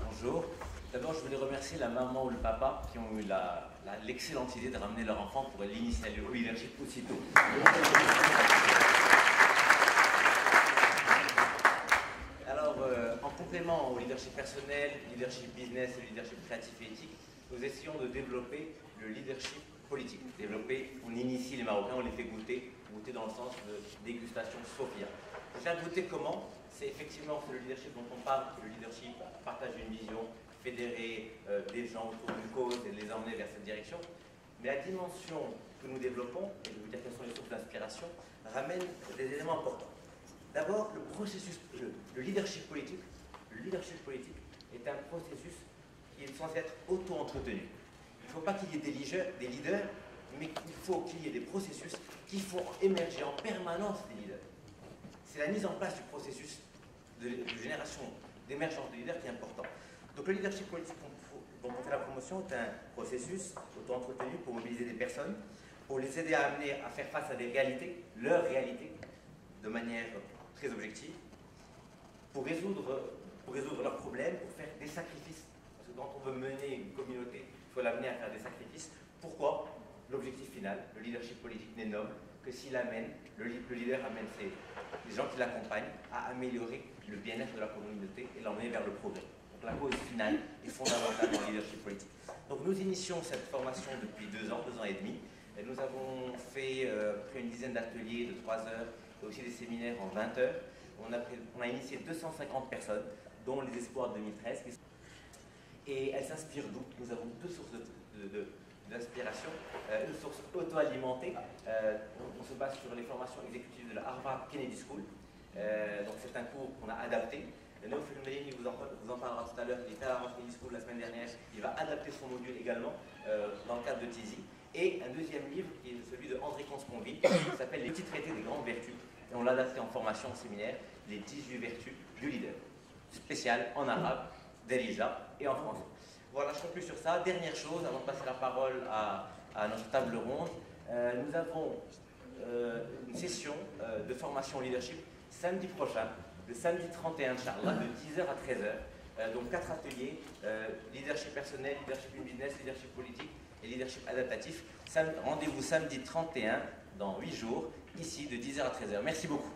Bonjour. D'abord, je voulais remercier la maman ou le papa qui ont eu l'excellente idée de ramener leur enfant pour l'initier au leadership aussitôt. Alors, en complément au leadership personnel, leadership business et leadership créatif et éthique, nous essayons de développer le leadership politique. On initie les Marocains, on les fait goûter dans le sens de dégustation Sophia. Déjà, goûter comment? C'est effectivement le leadership dont on parle, le leadership partage une vision, fédérer des gens autour d'une cause et les emmener vers cette direction. Mais la dimension que nous développons, et je vais vous dire quelles sont les sources d'inspiration, ramène des éléments importants. D'abord, le processus, le leadership politique est un processus qui est censé être auto-entretenu. Il ne faut pas qu'il y ait des leaders, mais il faut qu'il y ait des processus qui font émerger en permanence des leaders. C'est la mise en place du processus de génération, d'émergence de leaders qui est important. Donc le leadership politique dont on fait la promotion est un processus auto-entretenu pour mobiliser des personnes, pour les aider à amener à faire face à des réalités, leurs réalités, de manière très objective, pour résoudre leurs problèmes, pour faire des sacrifices. Parce que quand on veut mener une communauté, il faut l'amener à faire des sacrifices. Pourquoi? L'objectif final, le leadership politique n'est noble que s'il amène, le leader amène les gens qui l'accompagnent à améliorer le bien-être de la communauté et l'emmener vers le progrès. Donc la cause finale est fondamentale dans le leadership politique. Donc nous initions cette formation depuis 2 ans et demi. Et nous avons fait près une dizaine d'ateliers de 3 heures et aussi des séminaires en 20 heures. On a initié 250 personnes, dont les Espoirs 2013. Et elles s'inspirent d'où? Nous avons 2 sources d'inspiration, une source auto-alimentée. On se base sur les formations exécutives de la Harvard Kennedy School. Donc c'est un cours qu'on a adapté. Naoufel Melini vous en parlera tout à l'heure. Il était à la Harvard Kennedy School la semaine dernière. Il va adapter son module également dans le cadre de Tizi. Et un deuxième livre qui est celui de André Consponville, qui s'appelle Les petits traités des grandes vertus. Et on l'a adapté en formation, en séminaire, les 18 vertus du leader. Spécial en arabe, d'Elija et en français. Voilà, je conclue sur ça. Dernière chose, avant de passer la parole à notre table ronde, nous avons une session de formation au leadership samedi prochain, le samedi 31, Inch'Allah, de 10h à 13h. Donc 4 ateliers, leadership personnel, leadership in business, leadership politique et leadership adaptatif. Rendez-vous samedi 31, dans 8 jours, ici de 10h à 13h. Merci beaucoup.